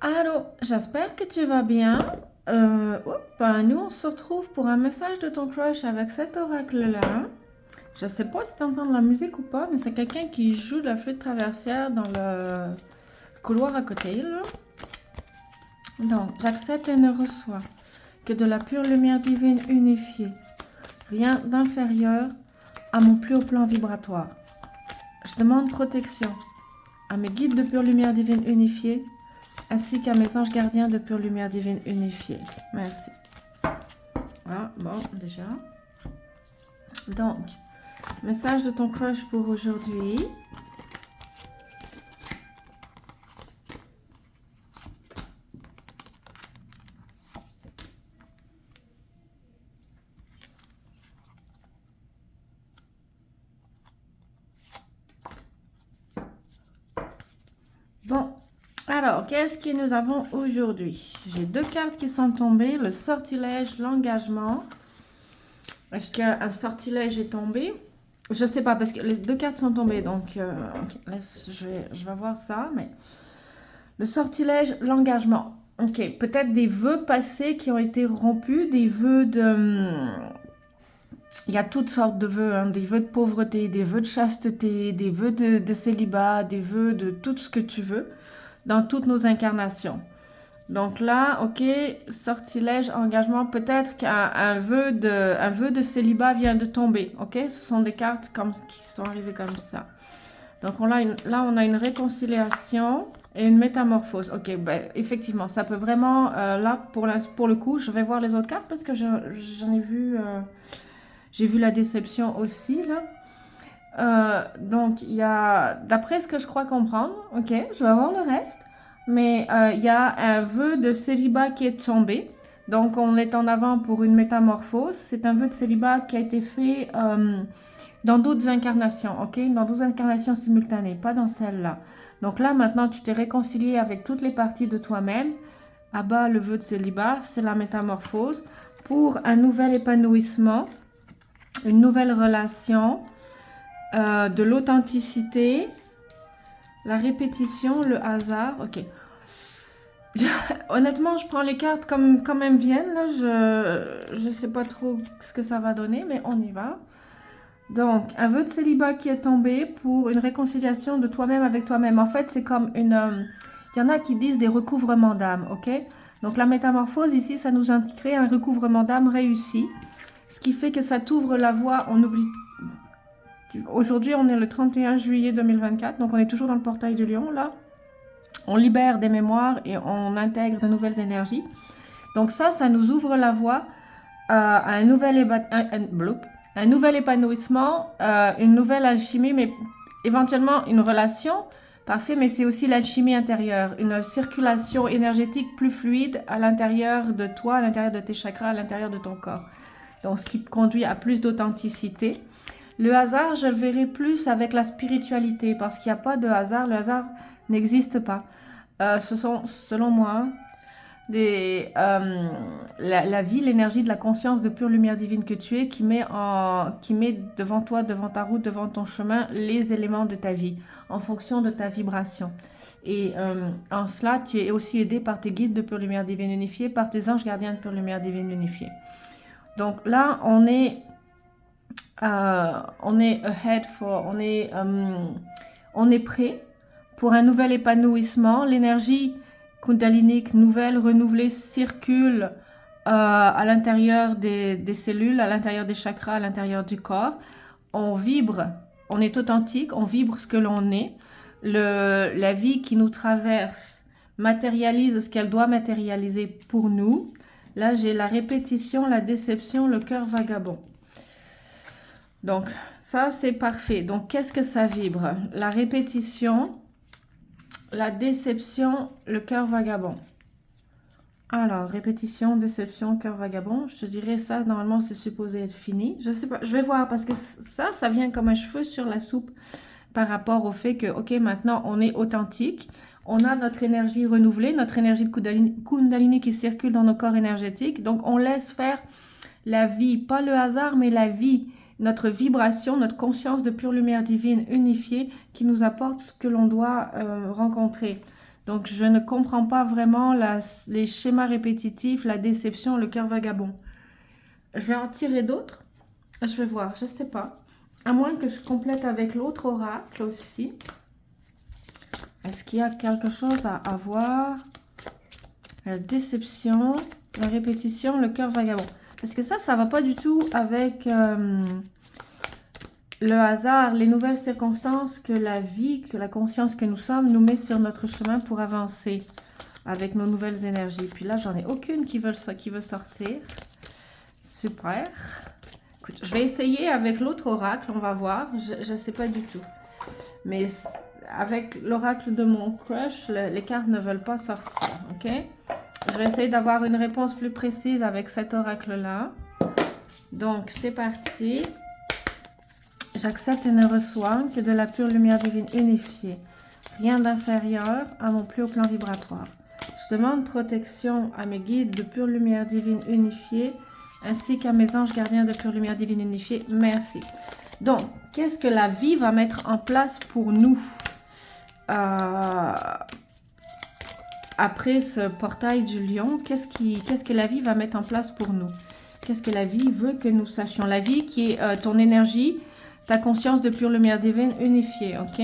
Allô, j'espère que tu vas bien. Nous on se retrouve pour un message de ton crush avec cet oracle-là. Je sais pas si tu entends de la musique ou pas, mais c'est quelqu'un qui joue de la flûte traversière dans le couloir à côté, là. Donc, j'accepte et ne reçois que de la pure lumière divine unifiée. Rien d'inférieur à mon plus haut plan vibratoire. Je demande protection à mes guides de pure lumière divine unifiée, ainsi qu'à mes anges gardiens de pure lumière divine unifiée. Merci. Ah, bon, déjà. Donc, message de ton crush pour aujourd'hui. Bon, alors, qu'est-ce que nous avons aujourd'hui? J'ai deux cartes qui sont tombées, le sortilège, l'engagement. Est-ce qu'un sortilège est tombé? Je sais pas, parce que les deux cartes sont tombées, donc okay, je vais voir ça, mais... Le sortilège, l'engagement. Ok, peut-être des vœux passés qui ont été rompus, des vœux de... Il y a toutes sortes de vœux, hein, des vœux de pauvreté, des vœux de chasteté, des vœux de célibat, des vœux de tout ce que tu veux, dans toutes nos incarnations. Donc là, ok, sortilège, engagement, peut-être qu'un vœu de célibat vient de tomber, ok? Ce sont des cartes qui sont arrivées comme ça. Donc là, on a une réconciliation et une métamorphose. Ok, ben, effectivement, ça peut vraiment, là, pour le coup, je vais voir les autres cartes parce que j'en ai vu, j'ai vu la déception aussi, là. Donc, il y a, d'après ce que je crois comprendre, ok, je vais voir le reste, mais il y a un vœu de célibat qui est tombé. Donc, on est en avant pour une métamorphose. C'est un vœu de célibat qui a été fait dans d'autres incarnations, ok? Dans d'autres incarnations simultanées, pas dans celle-là. Donc là, maintenant, tu t'es réconcilié avec toutes les parties de toi-même. À bas, le vœu de célibat, c'est la métamorphose pour un nouvel épanouissement, une nouvelle relation, de l'authenticité, la répétition, le hasard. Ok. Honnêtement, je prends les cartes comme elles viennent. Là. Je sais pas trop ce que ça va donner, mais on y va. Donc, un vœu de célibat qui est tombé pour une réconciliation de toi-même avec toi-même. En fait, c'est comme une... Il y en a qui disent des recouvrements d'âme, ok? Donc, la métamorphose, ici, ça nous indique un recouvrement d'âme réussi. Ce qui fait que ça t'ouvre la voie, on oublie... Aujourd'hui, on est le 31 juillet 2024, donc on est toujours dans le portail de Lion, là. On libère des mémoires et on intègre de nouvelles énergies. Donc ça nous ouvre la voie à un nouvel épanouissement, une nouvelle alchimie, mais éventuellement une relation. Parfait, mais c'est aussi l'alchimie intérieure, une circulation énergétique plus fluide à l'intérieur de toi, à l'intérieur de tes chakras, à l'intérieur de ton corps. Donc, ce qui conduit à plus d'authenticité. Le hasard, je le verrai plus avec la spiritualité, parce qu'il n'y a pas de hasard, le hasard n'existe pas. Ce sont, selon moi, la vie, l'énergie de la conscience de pure lumière divine que tu es qui met devant toi, devant ta route, devant ton chemin, les éléments de ta vie en fonction de ta vibration. Et en cela, tu es aussi aidé par tes guides de pure lumière divine unifiée, par tes anges gardiens de pure lumière divine unifiée. Donc là, on est prêt pour un nouvel épanouissement. L'énergie kundalinique nouvelle, renouvelée, circule à l'intérieur des cellules, à l'intérieur des chakras, à l'intérieur du corps. On vibre, on est authentique, on vibre ce que l'on est. La vie qui nous traverse matérialise ce qu'elle doit matérialiser pour nous. Là, j'ai la répétition, la déception, le cœur vagabond. Donc, ça, c'est parfait. Donc, qu'est-ce que ça vibre? La répétition, la déception, le cœur vagabond. Alors, répétition, déception, cœur vagabond. Je te dirais ça, normalement, c'est supposé être fini. Je sais pas, je vais voir parce que ça vient comme un cheveu sur la soupe par rapport au fait que, ok, maintenant, on est authentique. On a notre énergie renouvelée, notre énergie de Kundalini qui circule dans nos corps énergétiques. Donc, on laisse faire la vie, pas le hasard, mais la vie, notre vibration, notre conscience de pure lumière divine unifiée qui nous apporte ce que l'on doit rencontrer. Donc, je ne comprends pas vraiment les schémas répétitifs, la déception, le cœur vagabond. Je vais en tirer d'autres. Je vais voir, je sais pas. À moins que je complète avec l'autre oracle aussi. Est-ce qu'il y a quelque chose à avoir? La déception, la répétition, le cœur vagabond. Parce que ça va pas du tout avec le hasard, les nouvelles circonstances que la vie, que la conscience que nous sommes nous met sur notre chemin pour avancer avec nos nouvelles énergies. Puis là, j'en ai aucune qui veut sortir. Super. Écoute, je vais essayer avec l'autre oracle, on va voir. Je ne sais pas du tout. Mais avec l'oracle de mon crush, les cartes ne veulent pas sortir, ok? Je vais essayer d'avoir une réponse plus précise avec cet oracle-là. Donc, c'est parti. J'accepte et ne reçois que de la pure lumière divine unifiée. Rien d'inférieur à mon plus haut plan vibratoire. Je demande protection à mes guides de pure lumière divine unifiée, ainsi qu'à mes anges gardiens de pure lumière divine unifiée. Merci. Donc, qu'est-ce que la vie va mettre en place pour nous après ce portail du lion? Qu'est-ce que la vie va mettre en place pour nous? Qu'est-ce que la vie veut que nous sachions? La vie qui est ton énergie, ta conscience de pure lumière divine unifiée, ok?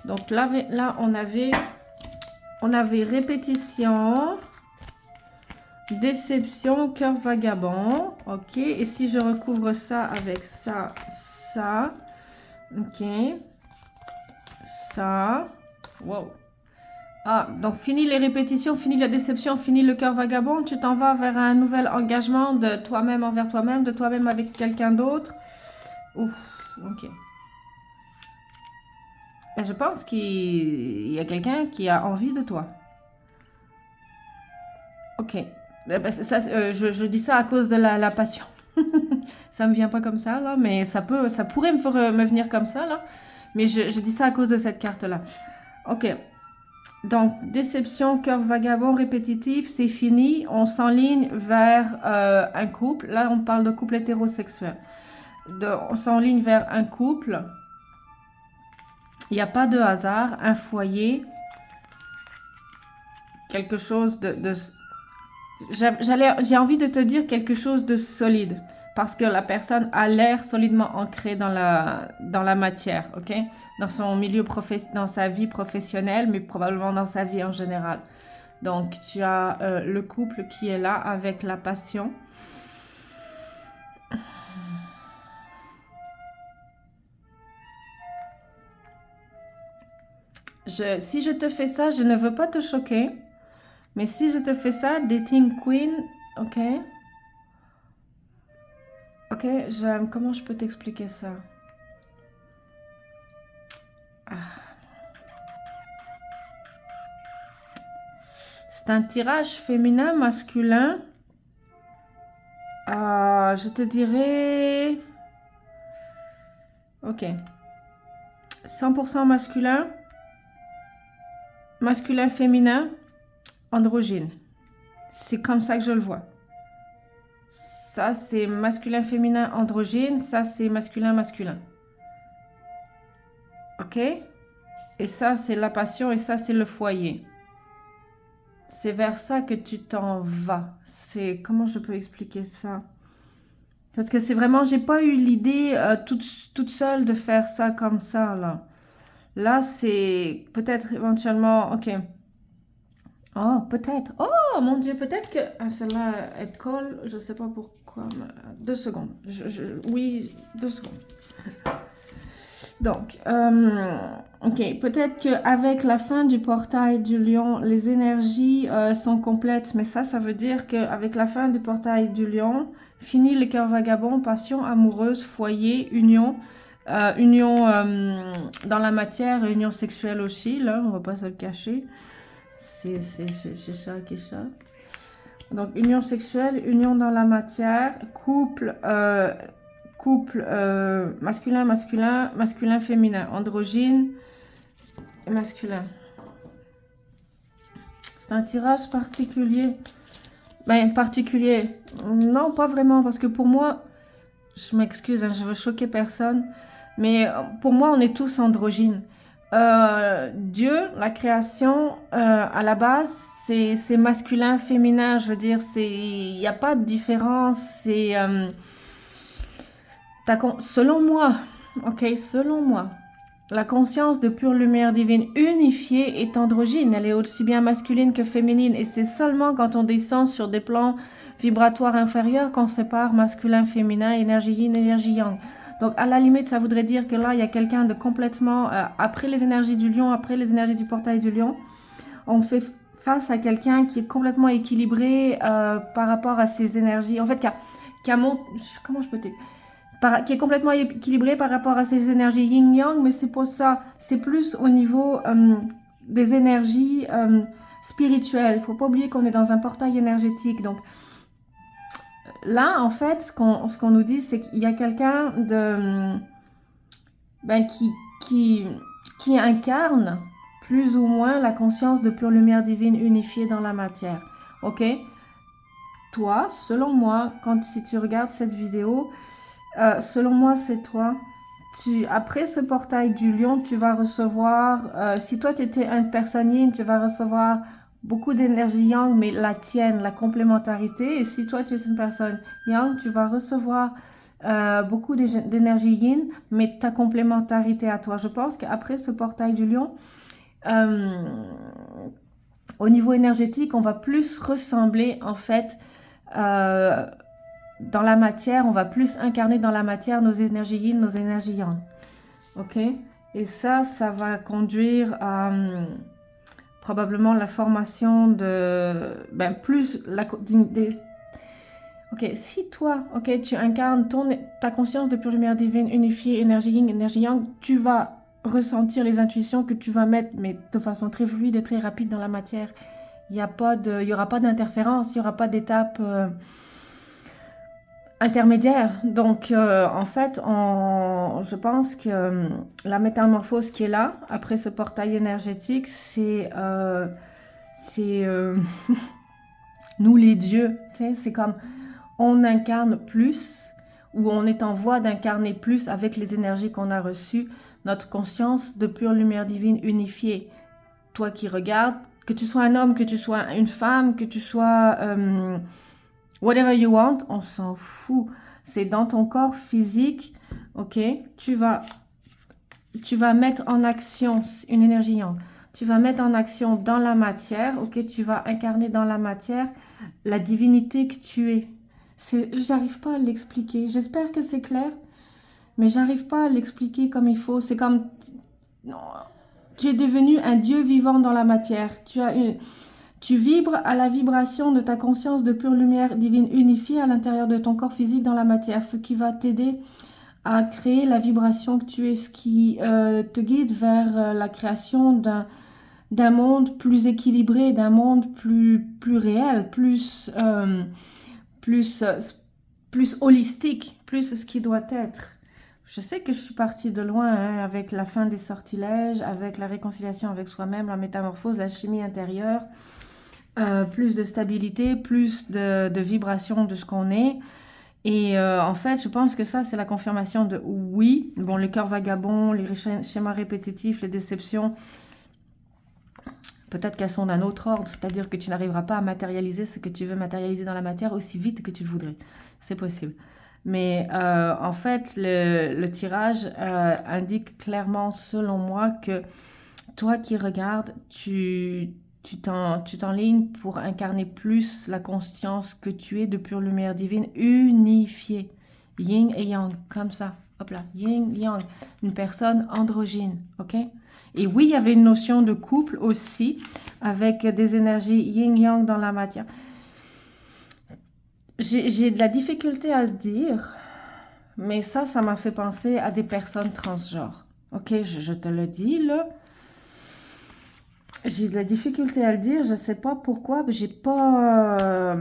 Donc là on avait répétition, déception, cœur vagabond, ok? Et si je recouvre ça avec ça, ok? Ça, wow! Ah, donc fini les répétitions, fini la déception, fini le cœur vagabond, tu t'en vas vers un nouvel engagement de toi-même envers toi-même, de toi-même avec quelqu'un d'autre. Ouf, ok. Et je pense qu'il y a quelqu'un qui a envie de toi. Ok. Ça, je dis ça à cause de la passion. Ça me vient pas comme ça, là, mais ça pourrait me venir comme ça, là. Mais je dis ça à cause de cette carte-là. Ok. Donc, déception, cœur vagabond, répétitif, c'est fini. On s'enligne vers un couple. Là, on parle de couple hétérosexuel. On s'enligne vers un couple. Il n'y a pas de hasard. Un foyer. Quelque chose de j'ai envie de te dire quelque chose de solide. Parce que la personne a l'air solidement ancrée dans la matière, ok? Dans son milieu dans sa vie professionnelle, mais probablement dans sa vie en général. Donc, tu as le couple qui est là avec la passion. Si je te fais ça, je ne veux pas te choquer. Mais si je te fais ça, dating queen, ok? Ok, comment je peux t'expliquer ça? C'est un tirage féminin, masculin. Je te dirais... Ok. 100% masculin. Masculin, féminin. Androgyne. C'est comme ça que je le vois. Ça, c'est masculin, féminin, androgyne. Ça, c'est masculin, masculin. Ok? Et ça, c'est la passion et ça, c'est le foyer. C'est vers ça que tu t'en vas. Comment je peux expliquer ça? Parce que c'est vraiment... J'ai pas eu l'idée toute seule de faire ça comme ça, là. Là, c'est peut-être éventuellement... Ok. Oh, peut-être. Oh, mon Dieu, peut-être que... Ah, celle-là, elle colle. Je sais pas pourquoi. 2 secondes. Oui, 2 secondes. Donc, ok. Peut-être qu'avec la fin du portail du lion, les énergies sont complètes. Mais ça veut dire qu'avec la fin du portail du lion, fini les cœurs vagabonds, passion amoureuse, foyer, union. Union dans la matière, union sexuelle aussi. Là, on va pas se le cacher. C'est ça qui est ça. Donc, union sexuelle, union dans la matière, couple masculin, masculin, masculin, féminin, androgyne et masculin. C'est un tirage particulier. Ben, particulier. Non, pas vraiment, parce que pour moi, je m'excuse, hein, je veux choquer personne, mais pour moi, on est tous androgynes. Dieu, la création, à la base, c'est masculin, féminin, je veux dire, il n'y a pas de différence, selon moi, ok, selon moi, la conscience de pure lumière divine unifiée est androgyne, elle est aussi bien masculine que féminine, et c'est seulement quand on descend sur des plans vibratoires inférieurs qu'on sépare masculin, féminin, énergie yin, énergie yang. Donc à la limite, ça voudrait dire que là, il y a quelqu'un de complètement, après les énergies du lion, après les énergies du portail du lion, on fait face à quelqu'un qui est complètement équilibré par rapport à ses énergies, en fait, comment je peux te dire, qui est complètement équilibré par rapport à ses énergies yin-yang, mais c'est pour ça, c'est plus au niveau des énergies spirituelles. Il ne faut pas oublier qu'on est dans un portail énergétique. Donc là, en fait, ce qu'on nous dit, c'est qu'il y a quelqu'un qui incarne plus ou moins la conscience de pure lumière divine unifiée dans la matière. Ok? Toi, selon moi, si tu regardes cette vidéo, selon moi, c'est toi. Après ce portail du lion, tu vas recevoir, si toi tu étais une personne yin, tu vas recevoir beaucoup d'énergie yang, mais la tienne, la complémentarité. Et si toi tu es une personne yang, tu vas recevoir beaucoup d'énergie yin, mais ta complémentarité à toi. Je pense qu'après ce portail du lion, au niveau énergétique, on va plus ressembler en fait dans la matière, on va plus incarner dans la matière nos énergies yin, nos énergies yang. Ok? Et ça va conduire à probablement la formation de... Ok, si toi, ok, tu incarnes ta conscience de pure lumière divine unifiée, énergie yin, énergie yang, tu vas ressentir les intuitions que tu vas mettre, mais de façon très fluide et très rapide dans la matière. Il n'y aura pas d'interférence, il n'y aura pas d'étape... intermédiaire. Donc, en fait, je pense que la métamorphose qui est là, après ce portail énergétique, c'est nous les dieux. C'est comme on incarne plus, ou on est en voie d'incarner plus avec les énergies qu'on a reçues, notre conscience de pure lumière divine unifiée. Toi qui regardes, que tu sois un homme, que tu sois une femme, que tu sois... whatever you want, on s'en fout. C'est dans ton corps physique, ok? Tu vas mettre en action une énergie yang. Tu vas mettre en action dans la matière, ok? Tu vas incarner dans la matière la divinité que tu es. J'arrive pas à l'expliquer. J'espère que c'est clair, mais j'arrive pas à l'expliquer comme il faut. C'est comme... Tu es devenu un Dieu vivant dans la matière. Tu vibres à la vibration de ta conscience de pure lumière divine unifiée à l'intérieur de ton corps physique dans la matière, ce qui va t'aider à créer la vibration que tu es, ce qui te guide vers la création d'un monde plus équilibré, d'un monde plus réel, plus holistique, plus ce qui doit être. Je sais que je suis partie de loin avec la fin des sortilèges, avec la réconciliation avec soi-même, la métamorphose, la chimie intérieure. Plus de stabilité, plus de vibration de ce qu'on est. Et en fait, je pense que ça, c'est la confirmation de oui. Bon, les cœurs vagabonds, les schémas répétitifs, les déceptions, peut-être qu'elles sont d'un autre ordre, c'est-à-dire que tu n'arriveras pas à matérialiser ce que tu veux matérialiser dans la matière aussi vite que tu le voudrais. C'est possible. Mais en fait, le tirage indique clairement, selon moi, que toi qui regardes, tu t'enlignes pour incarner plus la conscience que tu es de pure lumière divine unifiée. Yin et yang, comme ça. Hop là, yin, yang. Une personne androgyne, ok? Et oui, il y avait une notion de couple aussi, avec des énergies yin-yang dans la matière. J'ai de la difficulté à le dire, mais ça m'a fait penser à des personnes transgenres. Ok, je te le dis, là. J'ai de la difficulté à le dire, je sais pas pourquoi, mais j'ai pas...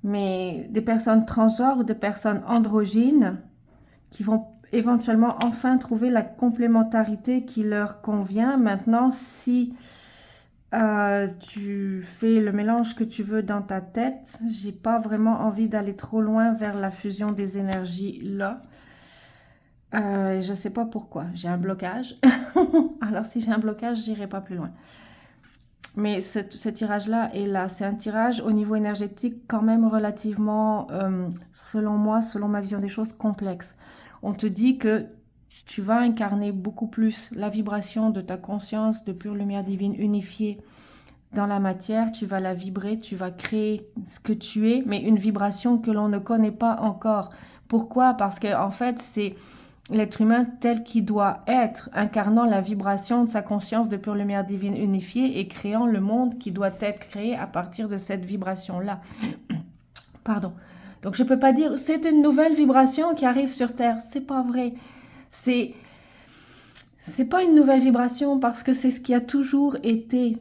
Mais des personnes transgenres ou des personnes androgynes qui vont éventuellement enfin trouver la complémentarité qui leur convient. Maintenant, si tu fais le mélange que tu veux dans ta tête, j'ai pas vraiment envie d'aller trop loin vers la fusion des énergies là. Je ne sais pas pourquoi. J'ai un blocage. Alors, si j'ai un blocage, j'irai pas plus loin. Mais ce tirage-là est là. C'est un tirage au niveau énergétique quand même relativement, selon moi, selon ma vision des choses, complexe. On te dit que tu vas incarner beaucoup plus la vibration de ta conscience de pure lumière divine unifiée dans la matière. Tu vas la vibrer, tu vas créer ce que tu es, mais une vibration que l'on ne connaît pas encore. Pourquoi? Parce que en fait, c'est l'être humain tel qu'il doit être, incarnant la vibration de sa conscience de pure lumière divine unifiée et créant le monde qui doit être créé à partir de cette vibration-là. Pardon. Donc je ne peux pas dire c'est une nouvelle vibration qui arrive sur Terre. C'est pas vrai. C'est pas une nouvelle vibration parce que c'est ce qui a toujours été,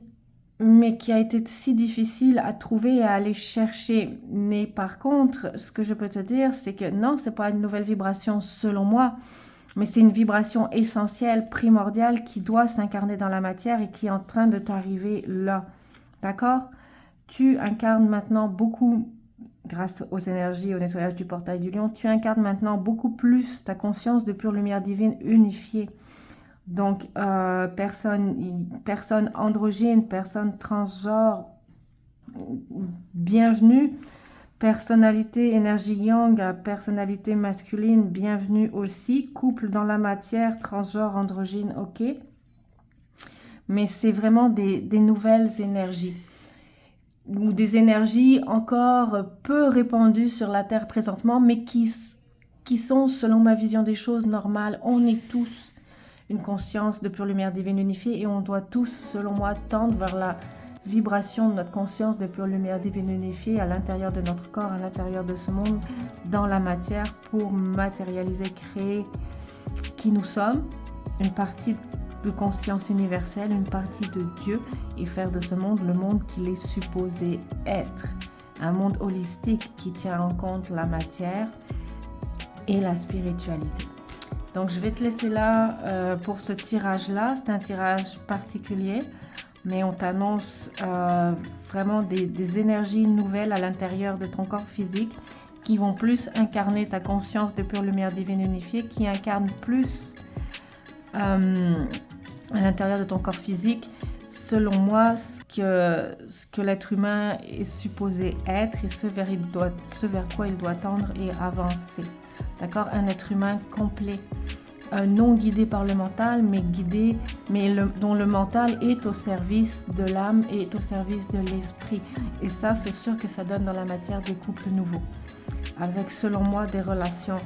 mais qui a été si difficile à trouver et à aller chercher. Mais par contre, ce que je peux te dire, c'est que non, c'est pas une nouvelle vibration selon moi, mais c'est une vibration essentielle, primordiale, qui doit s'incarner dans la matière et qui est en train de t'arriver là. D'accord? Tu incarnes maintenant beaucoup, grâce aux énergies et au nettoyage du portail du lion, tu incarnes maintenant beaucoup plus ta conscience de pure lumière divine unifiée. Donc, personne androgyne, personne transgenre, bienvenue. Personnalité énergie yang, personnalité masculine, bienvenue aussi. Couple dans la matière, transgenre, androgyne, ok. Mais c'est vraiment des nouvelles énergies. Ou des énergies encore peu répandues sur la Terre présentement, mais qui sont, selon ma vision des choses, normales. On est tous une conscience de pure lumière divine unifiée et on doit tous, selon moi, tendre vers la vibration de notre conscience de pure lumière divine unifiée à l'intérieur de notre corps, à l'intérieur de ce monde, dans la matière, pour matérialiser, créer qui nous sommes, une partie de conscience universelle, une partie de Dieu, et faire de ce monde le monde qu'il est supposé être. Un monde holistique qui tient en compte la matière et la spiritualité. Donc je vais te laisser là pour ce tirage-là. C'est un tirage particulier, mais on t'annonce vraiment des énergies nouvelles à l'intérieur de ton corps physique qui vont plus incarner ta conscience de pure lumière divine unifiée, qui incarne plus à l'intérieur de ton corps physique, selon moi, ce que l'être humain est supposé être et ce vers quoi il doit tendre et avancer. D'accord? Un être humain complet, non guidé par le mental, mais guidé, dont le mental est au service de l'âme et est au service de l'esprit. Et ça, c'est sûr que ça donne dans la matière des couples nouveaux, avec, selon moi, des relations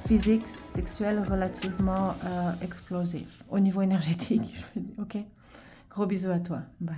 physiques, sexuelles relativement explosives. Au niveau énergétique, je veux dire, ok? Gros bisous à toi. Bye.